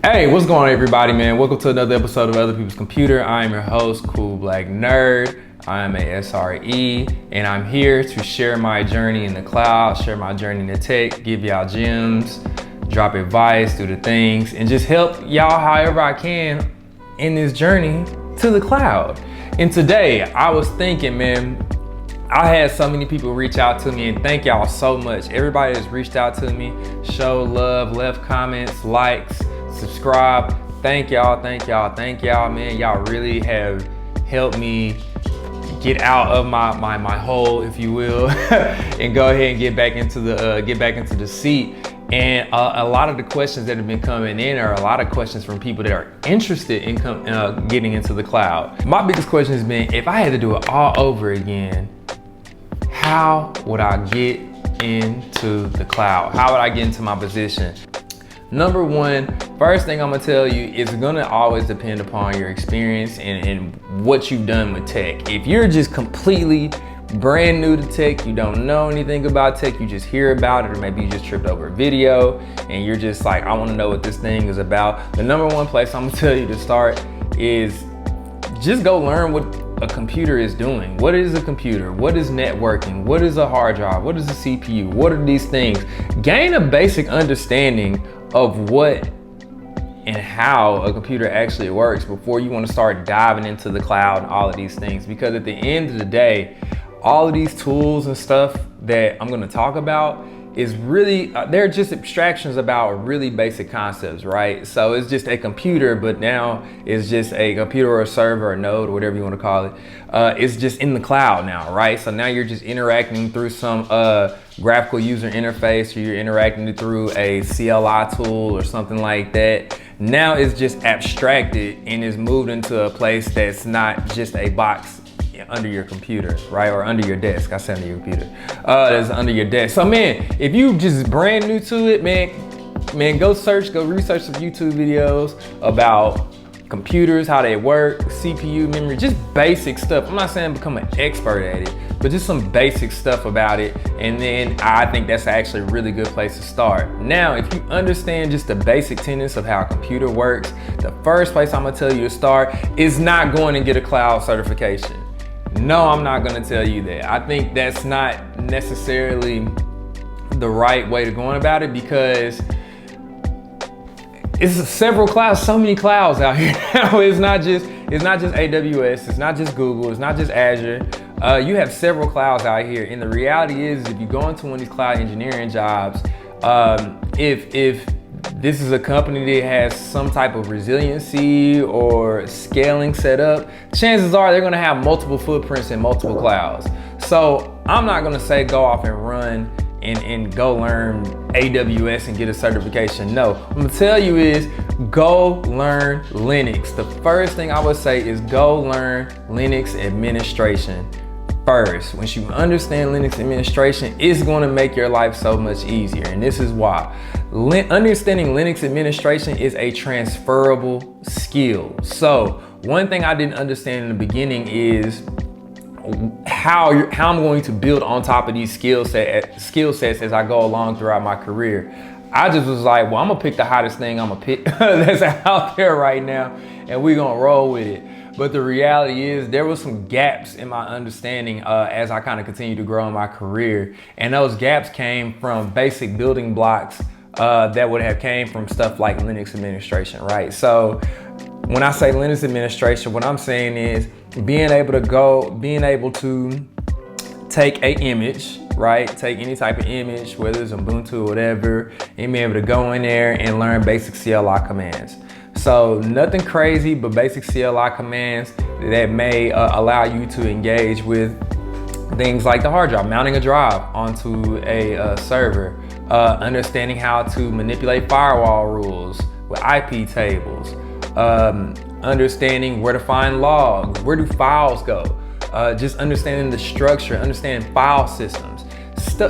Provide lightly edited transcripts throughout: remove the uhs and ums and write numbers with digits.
Hey, what's going on, everybody, man? Welcome to another episode of Other People's Computer. I am your host, Cool Black Nerd. I am a SRE, and I'm here to share my journey in the cloud, share my journey in the tech, give y'all gems, drop advice, do the things, and just help y'all however I can in this journey to the cloud. And today, I was thinking, man, I had so many people reach out to me, and thank y'all so much. Everybody that's reached out to me, show love, left comments, likes, subscribe. Thank y'all, man. Y'all really have helped me get out of my hole, if you will, and go ahead and get back into the seat. And a lot of the questions that have been coming in are a lot of questions from people that are interested in getting into the cloud. My biggest question has been, if I had to do it all over again, how would I get into the cloud? How would I get into my position? Number one, first thing I'm gonna tell you is gonna always depend upon your experience and what you've done with tech. If you're just completely brand new to tech, you don't know anything about tech, you just hear about it, or maybe you just tripped over a video and you're just like, I wanna know what this thing is about. The number one place I'm gonna tell you to start is just go learn what a computer is doing. What is a computer? What is networking? What is a hard drive? What is a CPU? What are these things? Gain a basic understanding of what and how a computer actually works before you want to start diving into the cloud and all of these things. Because at the end of the day, all of these tools and stuff that I'm going to talk about is really, they're just abstractions about really basic concepts, right? So it's just a computer, but now it's just a computer or a server or a node or whatever you want to call it. It's just in the cloud now, right? So now you're just interacting through some graphical user interface, or you're interacting through a CLI tool or something like that. Now it's just abstracted and is moved into a place that's not just a box under your computer, right? Or under your desk. I said under your computer. That's under your desk. So man, if you just brand new to it, man, go research some YouTube videos about computers, how they work, CPU, memory, just basic stuff. I'm not saying become an expert at it, but just some basic stuff about it. And then I think that's actually a really good place to start. Now, if you understand just the basic tenets of how a computer works, the first place I'm gonna tell you to start is not going to get a cloud certification. No, I'm not gonna tell you that. I think that's not necessarily the right way to go about it, because it's several clouds, so many clouds out here now. It's not just AWS, it's not just Google, it's not just Azure. You have several clouds out here, and the reality is, if you go into one of these cloud engineering jobs, if this is a company that has some type of resiliency or scaling set up, chances are they're gonna have multiple footprints in multiple clouds. So I'm not gonna say go off and run and go learn AWS and get a certification. No, what I'm gonna tell you is go learn Linux. The first thing I would say is go learn Linux administration first. Once you understand Linux administration, it's gonna make your life so much easier. And this is why. Understanding Linux administration is a transferable skill. So one thing I didn't understand in the beginning is how I'm going to build on top of these skill sets as I go along throughout my career. I just was like, well, I'm gonna pick the hottest thing I'm gonna pick that's out there right now, and we're gonna roll with it. But the reality is there was some gaps in my understanding as I kind of continue to grow in my career. And those gaps came from basic building blocks that would have came from stuff like Linux administration, right? So when I say Linux administration, what I'm saying is being able to take a image, right? Take any type of image, whether it's Ubuntu or whatever, and be able to go in there and learn basic CLI commands. So nothing crazy, but basic CLI commands that may allow you to engage with things like the hard drive, mounting a drive onto a server, understanding how to manipulate firewall rules with IP tables, understanding where to find logs, where do files go, just understanding the structure, understanding file systems,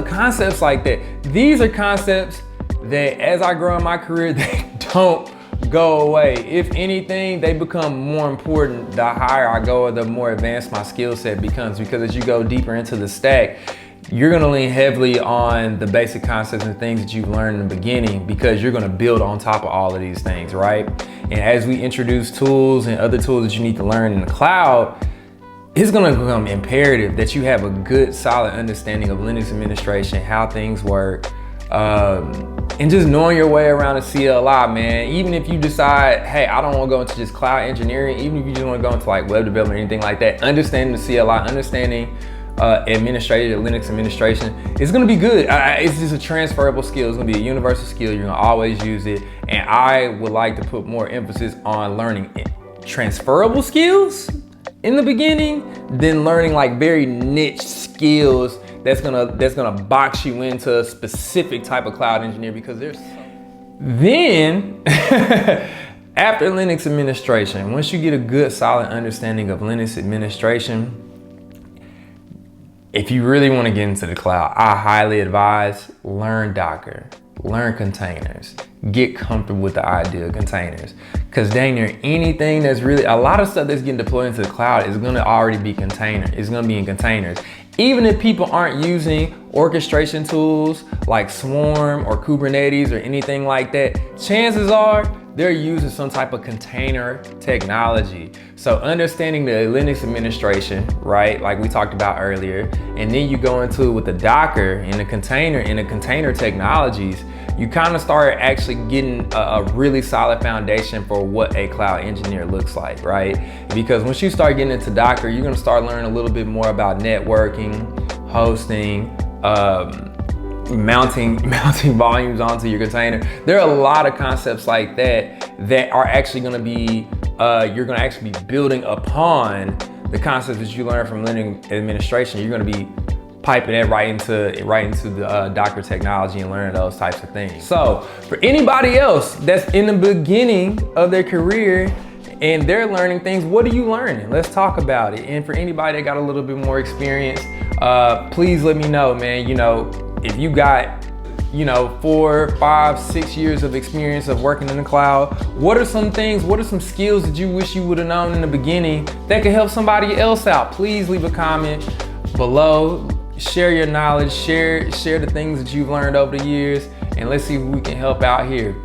concepts like that. These are concepts that as I grow in my career, they don't go away. If anything, they become more important the higher I go or the more advanced my skill set becomes, because as you go deeper into the stack, you're gonna lean heavily on the basic concepts and things that you've learned in the beginning, because you're gonna build on top of all of these things, right? And as we introduce tools and other tools that you need to learn in the cloud, it's gonna become imperative that you have a good, solid understanding of Linux administration, how things work, and just knowing your way around the CLI, man. Even if you decide, hey, I don't wanna go into just cloud engineering, even if you just wanna go into like web development or anything like that, understanding the CLI, understanding administrative Linux administration is gonna be good. It's just a transferable skill. It's gonna be a universal skill. You're gonna always use it. And I would like to put more emphasis on learning transferable skills in the beginning than learning like very niche skills that's gonna box you into a specific type of cloud engineer, because there's then after Linux administration, once you get a good solid understanding of Linux administration, if you really want to get into the cloud, I highly advise learn Docker, learn containers, get comfortable with the idea of containers. Because dang near anything that's really, a lot of stuff that's getting deployed into the cloud is gonna already be container, it's gonna be in containers. Even if people aren't using orchestration tools like Swarm or Kubernetes or anything like that, chances are they're using some type of container technology. So understanding the Linux administration, right, like we talked about earlier, and then you go into it with the Docker and the container technologies, you kind of start actually getting a really solid foundation for what a cloud engineer looks like, right? Because once you start getting into Docker, you're gonna start learning a little bit more about networking, hosting, mounting volumes onto your container. There are a lot of concepts like that that are actually gonna be, you're gonna actually be building upon the concepts that you learn from Linux administration. You're gonna be piping that right into the Docker technology and learning those types of things. So for anybody else that's in the beginning of their career and they're learning things, what are you learning? Let's talk about it. And for anybody that got a little bit more experience, please let me know, man. You know, if you got, 4, 5, 6 years of experience of working in the cloud, what are some skills that you wish you would have known in the beginning that could help somebody else out? Please leave a comment below. Share your knowledge, share the things that you've learned over the years, and let's see if we can help out here.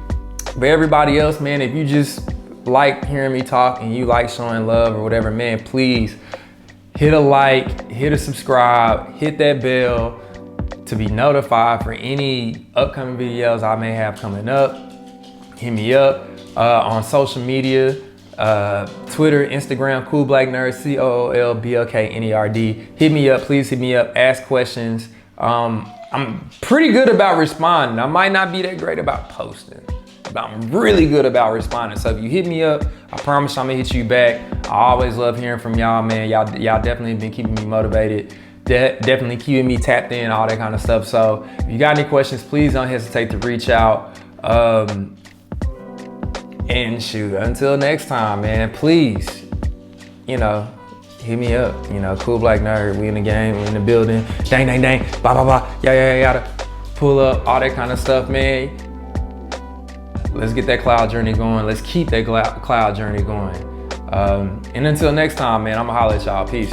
But everybody else, man, if you just like hearing me talk and you like showing love or whatever, man, please hit a like, hit a subscribe, hit that bell to be notified for any upcoming videos I may have coming up. Hit me up on social media. Twitter, Instagram, Cool Black Nerd, COOLBLKNERD. Hit me up, please hit me up, ask questions. I'm pretty good about responding. I might not be that great about posting, but I'm really good about responding. So if you hit me up, I promise I'm gonna hit you back. I always love hearing from y'all, man. Y'all definitely been keeping me motivated, definitely keeping me tapped in, all that kind of stuff. So if you got any questions, please don't hesitate to reach out. And shoot, until next time, man, please, hit me up. Cool Black Nerd, we in the game, we in the building. Dang, dang, dang, blah, blah, blah, yada. Pull up, all that kind of stuff, man. Let's get that cloud journey going. Let's keep that cloud journey going. And until next time, man, I'm gonna holler at y'all. Peace.